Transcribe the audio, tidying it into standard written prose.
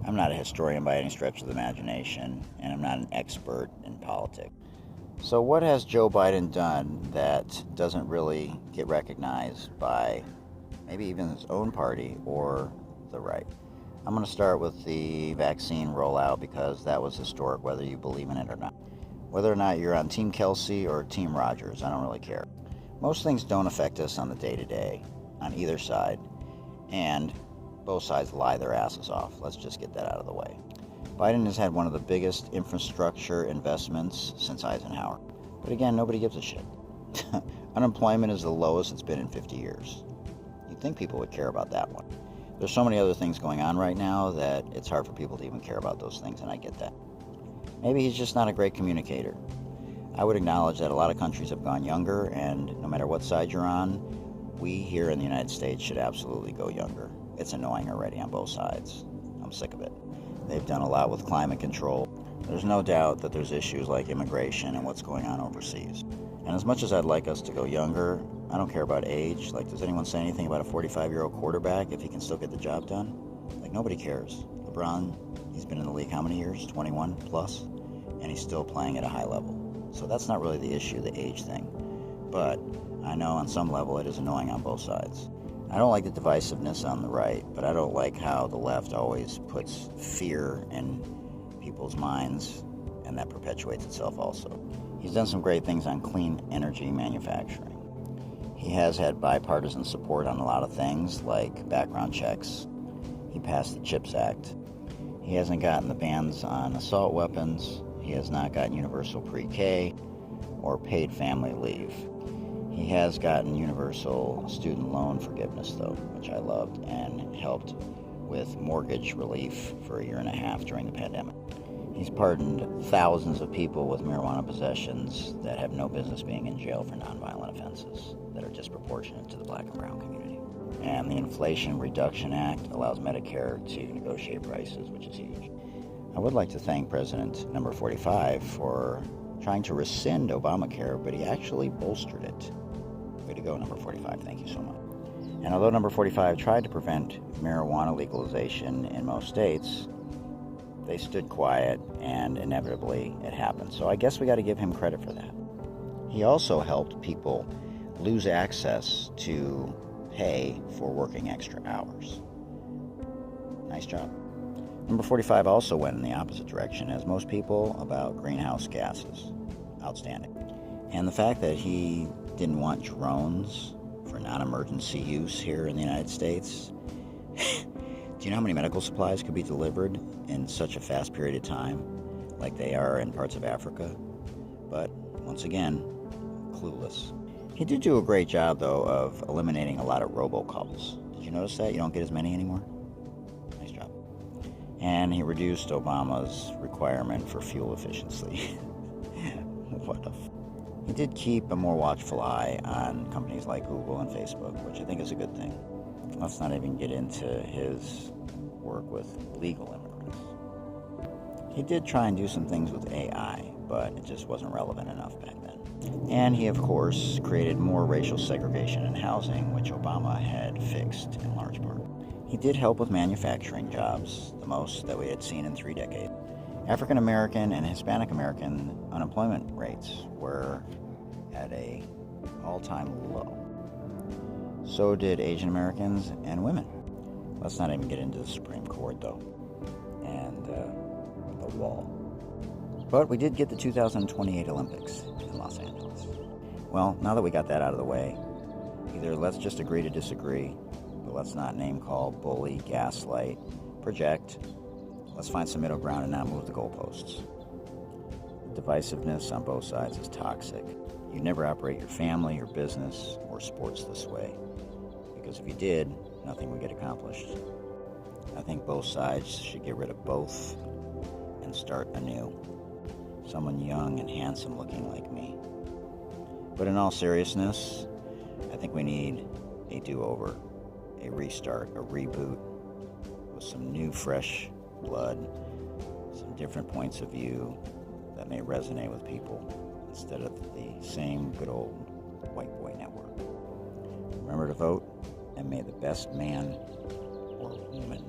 I'm not a historian by any stretch of the imagination, and I'm not an expert in politics. So what has Joe Biden done that doesn't really get recognized by maybe even his own party or the right? I'm going to start with the vaccine rollout because that was historic, whether you believe in it or not. Whether or not you're on Team Kelsey or Team Rogers, I don't really care. Most things don't affect us on the day-to-day on either side, and both sides lie their asses off. Let's just get that out of the way. Biden has had one of the biggest infrastructure investments since Eisenhower. But again, nobody gives a shit. Unemployment is the lowest it's been in 50 years. You'd think people would care about that one. There's so many other things going on right now that it's hard for people to even care about those things, and I get that. Maybe he's just not a great communicator. I would acknowledge that a lot of countries have gone younger, and no matter what side you're on, we here in the United States should absolutely go younger. It's annoying already on both sides. I'm sick of it. They've done a lot with climate control. There's no doubt that there's issues like immigration and what's going on overseas. And as much as I'd like us to go younger, I don't care about age. Like, does anyone say anything about a 45-year-old quarterback if he can still get the job done? Like, nobody cares. LeBron, he's been in the league how many years? 21 plus? And he's still playing at a high level. So that's not really the issue, the age thing. But I know on some level it is annoying on both sides. I don't like the divisiveness on the right, but I don't like how the left always puts fear in people's minds, and that perpetuates itself also. He's done some great things on clean energy manufacturing. He has had bipartisan support on a lot of things, like background checks. He passed the CHIPS Act. He hasn't gotten the bans on assault weapons. He has not gotten universal pre-K or paid family leave. He has gotten universal student loan forgiveness, though, which I loved, and helped with mortgage relief for a year and a half during the pandemic. He's pardoned thousands of people with marijuana possessions that have no business being in jail for nonviolent offenses that are disproportionate to the black and brown community. And the Inflation Reduction Act allows Medicare to negotiate prices, which is huge. I would like to thank President number 45 for trying to rescind Obamacare, but he actually bolstered it. Way to go, number 45. Thank you so much. And although number 45 tried to prevent marijuana legalization in most states, they stood quiet, and inevitably it happened. So I guess we got to give him credit for that. He also helped people lose access to pay for working extra hours. Nice job. Number 45 also went in the opposite direction, as most people, about greenhouse gases. Outstanding. And the fact that he didn't want drones for non-emergency use here in the United States. Do you know how many medical supplies could be delivered in such a fast period of time, like they are in parts of Africa? But, once again, clueless. He did do a great job, though, of eliminating a lot of robocalls. Did you notice that? You don't get as many anymore? Nice job. And he reduced Obama's requirement for fuel efficiency. What the He did keep a more watchful eye on companies like Google and Facebook, which I think is a good thing. Let's not even get into his work with legal immigrants. He did try and do some things with AI, but it just wasn't relevant enough back then. And he, of course, created more racial segregation in housing, which Obama had fixed in large part. He did help with manufacturing jobs, the most that we had seen in 3 decades. African American and Hispanic American unemployment rates were at a all-time low. So did Asian Americans and women. Let's not even get into the Supreme Court, though, and the wall. But we did get the 2028 Olympics in Los Angeles. Well, now that we got that out of the way, either let's just agree to disagree, but let's not name call, bully, gaslight, project. Let's find some middle ground and not move the goalposts. Divisiveness on both sides is toxic. You never operate your family, your business, or sports this way. Because if you did, nothing would get accomplished. I think both sides should get rid of both and start anew. Someone young and handsome looking like me. But in all seriousness, I think we need a do-over, a restart, a reboot, with some new, fresh blood, some different points of view that may resonate with people instead of the same good old white boy network. Remember to vote, and may the best man or woman